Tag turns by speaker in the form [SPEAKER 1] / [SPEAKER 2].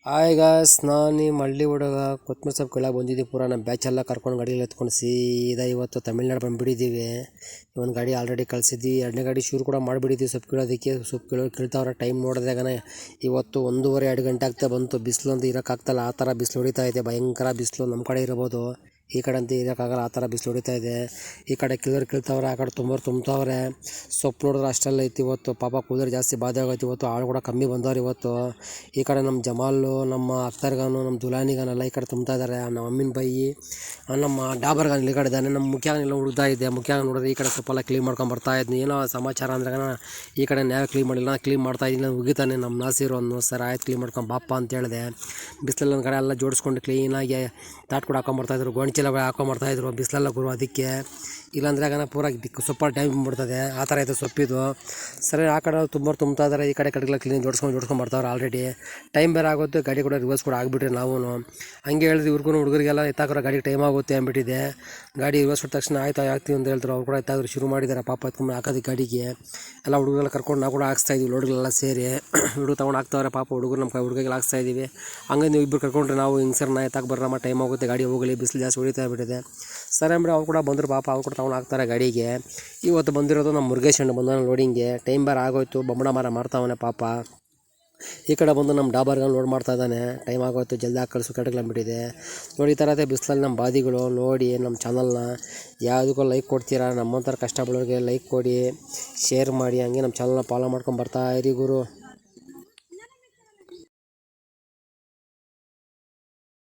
[SPEAKER 1] Hi guys, ನಾನು ನಿಮ್ಮ ಹಳ್ಳಿ ಹುಡುಗ ಕೊತ್ತಂಬರಿ ಸೊಪ್ಪು ಕೀಳಕ್ಕೆ ಬಂದಿದ್ದೀವಿ. ಪೂರ ನಮ್ಮ ಬ್ಯಾಚ್ ಎಲ್ಲ ಕರ್ಕೊಂಡು ಗಾಡಿಯಲ್ಲಿ ಎತ್ಕೊಂಡು ಸೀದಾ ಇವತ್ತು ತಮಿಳ್ನಾಡು ಬಂದುಬಿಟ್ಟಿದ್ದೀವಿ. ಒಂದು ಗಾಡಿ ಆಲ್ರೆಡಿ ಕಳಿಸಿದ್ವಿ, ಎರಡನೇ ಗಾಡಿ ಶುರು ಕೂಡ ಮಾಡಿಬಿಟ್ಟಿದ್ದೀವಿ ಸೊಪ್ಪು ಕೀಳೋದಕ್ಕೆ. ಸೊಪ್ಪು ಕೀಳ್ತಾವ್ರೆ. ಟೈಮ್ ನೋಡಿದಾಗನೇ ಇವತ್ತು 1:30-2 ಗಂಟೆ ಆಗ್ತಾ ಬಂತು. ಬಿಸಿಲು ಅಂತ ಇರೋಕ್ಕಾಗ್ತಲ್ಲ, ಆ ಥರ ಬಿಸಿಲು ಹೊಡಿತಾ ಇದೆ. ಭಯಂಕರ ಬಿಸಿಲು. ನಮ್ಮ ಕಡೆ ಇರ್ಬೋದು, ಈ ಕಡೆ ಅಂತ ಇರೋಕ್ಕಾಗಲ್ಲ, ಆ ಥರ ಬಿಸಿಲು ಹೊಡಿತಾ ಇದೆ. ಈ ಕಡೆ ಕೀಳ್ತಾವ್ರೆ, ಆ ಕಡೆ ತುಂಬ್ತಾವ್ರೆ. ಸೊಪ್ಪು ನೋಡಿದ್ರೆ ಅಷ್ಟೆಲ್ಲ ಐತಿ ಇವತ್ತು. ಪಾಪ ಕೂದಲು ಜಾಸ್ತಿ ಬಾಧೆ ಆಗೋಯ್ತು ಇವತ್ತು. ಆಳು ಕೂಡ ಕಮ್ಮಿ ಬಂದವ್ರು ಇವತ್ತು. ಈ ಕಡೆ ನಮ್ಮ ಜಮಾಲು, ನಮ್ಮ ಅಖ್ತರ್ಗಾನು, ನಮ್ಮ ದುಲಾನಿಗಾನೆಲ್ಲ ಈ ಕಡೆ ತುಂಬ್ತಾ ಇದ್ದಾರೆ. ನಮ್ಮ ಅಮ್ಮಿನ ಬೈಯಿ, ನಮ್ಮ ಡಾಬರ್ಗಾನ್ ಈ ಕಡೆ ಇದ್ದಾನೆ. ನಮ್ಮ ಮುಖ್ಯನೆಲ್ಲ ಹುಡುಕ್ತಾ ಇದೆ. ಮುಖ್ಯ ನೋಡಿದ್ರೆ ಈ ಕಡೆ ಸೊಪ್ಪೆಲ್ಲ ಕ್ಲೀನ್ ಮಾಡ್ಕೊಂಡು ಬರ್ತಾ ಇದ್ನಿ. ಏನೋ ಸಮಾಚಾರ ಅಂದ್ರೆ ಈ ಕಡೆ ನ್ಯಾಯ ಕ್ಲೀನ್ ಮಾಡಿಲ್ಲ, ಕ್ಲೀನ್ ಮಾಡ್ತಾ ಇದ್ದೀನಿ. ಉಗಿತಾನೆ ನಮ್ಮ ನಾಸಿರು ಒಂದು ಸರ್, ಆಯ್ತು ಕ್ಲೀನ್ ಮಾಡ್ಕೊಂಡು ಬಾಪ್ಪ ಅಂತ ಹೇಳಿದೆ. ಬಿಸಿಲಲ್ಲಿ ಒಂದು ಕಡೆ ಎಲ್ಲ ಜೋಡಿಸ್ಕೊಂಡು ಕ್ಲೀನಾಗಿ ತಾಟ್ ಕೂಡ ಹಾಕೊಂಬರ್ತಾಯಿದ್ರು, ಗೋಣಿಚೀಲ ಹಾಕೊಂಬರ್ತಾಯಿದ್ರು ಬಿಸಿಲೆಲ್ಲ ಗುರು. ಅದಕ್ಕೆ ಇಲ್ಲಾಂದ್ರೆ ಪೂರ ಸೊಪ್ಪ ಟೈಮ್ ಬಿಡ್ತದೆ. ಆ ಥರ ಐತೆ ಸೊಪ್ಪಿದು. ಸರಿ, ಆ ಕಡೆ ತುಂಬ್ತಾ ಇದ್ದಾರೆ, ಈ ಕಡೆ ಕಡೆಗೆಲ್ಲ ಕ್ಲೀನ್ ಜೋಡಿಸ್ಕೊಂಡು ಬರ್ತಾವ್ರೆ. ಆಲ್ರೆಡಿ ಟೈಮ್ ಬೇರೆ ಆಗುತ್ತೆ. ಗಾಡಿ ಕೂಡ ರಿವರ್ಸ್ ಕೂಡ ಆಗಿಬಿಟ್ರೆ ನಾವು ಹಂಗೆ ಹೇಳಿದ್ವಿ ಇವ್ರಿಗೂ, ಹುಡುಗರಿಗೆಲ್ಲ ಎತ್ತಾಕ್ರೆ ಗಾಡಿಗೆ ಟೈಮ್ ಆಗುತ್ತೆ ಅಂದ್ಬಿಟ್ಟಿದೆ. ಗಾಡಿ ರಿವರ್ಸ್ ಕೊಟ್ಟ ತಕ್ಷಣ ಆಗ್ತೀವಿ ಅಂತ ಹೇಳ್ತಾರೆ. ಅವ್ರು ಕೂಡ ಎತ್ತಾದ್ರು ಶುರು ಮಾಡಿದ್ದಾರೆ. ಪಾಪ ಎತ್ಕೊಂಡು ಹಾಕೋದಕ್ಕೆ ಗಾಡಿಗೆ ಎಲ್ಲ ಹುಡುಗರೆಲ್ಲ ಕರ್ಕೊಂಡು ನಾವು ಕೂಡ ಹಾಕ್ಸ್ತಾಯಿದ್ವಿ. ಲೋಡ್ಗಳೆಲ್ಲ ಸೇರಿ ಹುಡುಗರು ತೊಗೊಂಡು ಹಾಕ್ತಾವ್ರೆ. ಪಾಪ ಹುಡುಗರು ನಮ್ಮ ಹುಡುಗಿಗೆಲ್ಲ ಹಾಕ್ಸ್ತಾಯಿದ್ದೀವಿ. ಹಂಗೆ ನೀವು ಇಬ್ಬರು ಕರ್ಕೊಂಡ್ರೆ ನಾವು ಹಿಂಗೆ ಸರ್ ಎತ್ತಾಕ ಬರ್ರಮ್ಮ, ಟೈಮ್ ಆಗುತ್ತೆ, ಗಾಡಿ ಹೋಗಲಿ, ಬಿಸಿಲು ಜಾಸ್ತಿ ಹೊಡಿತಾ ಬಿಟ್ಟಿದೆ. ಸರಿ ಅಂಬಿ ಅವ್ರು ಕೂಡ ಬಂದರು. ಪಾಪ ಅವ್ರು ಕೂಡ ತೊಗೊಂಡು ಹಾಕ್ತಾರೆ ಗಾಡಿಗೆ. ಇವತ್ತು ಬಂದಿರೋದು ನಮ್ಮ ಮುರುಗೇಶ್ ಅಣ್ಣ ಬಂದ ಲೋಡಿಂಗ್ಗೆ. ಟೈಮ್ ಬೇರೆ ಆಗೋಯ್ತು. ಬೊಮ್ಮಡ ಮರ ಮಾರ್ತಾವನೆ ಪಾಪ. ಈ ಕಡೆ ಬಂದು ನಮ್ಮ ಡಾಬರ್ಗಳು ಲೋಡ್ ಮಾಡ್ತಾ ಇದ್ದಾನೆ. ಟೈಮ್ ಆಗೋಯ್ತು, ಜಲ್ದಿ ಹಾಕಿ ಕಳಿಸು ಕೆಟ್ಟಗ್ಲಂಬಿಟ್ಟಿದೆ ನೋಡಿ. ಈ ಥರದೇ ಬಿಸಿಲಲ್ಲಿ ನಮ್ಮ ಬಾದಿಗಳು ನೋಡಿ ನಮ್ಮ ಚಾನಲ್ನ ಯಾವುದಕ್ಕೂ ಲೈಕ್ ಕೊಡ್ತೀರಾ. ನಮ್ಮಂಥರ ಕಷ್ಟಪಡೋರಿಗೆ ಲೈಕ್ ಕೊಡಿ, ಶೇರ್ ಮಾಡಿ, ಹಂಗೆ ನಮ್ಮ ಚಾನಲ್ನ ಫಾಲೋ ಮಾಡ್ಕೊಂಡು ಬರ್ತಾ ಇರಿ ಗುರು.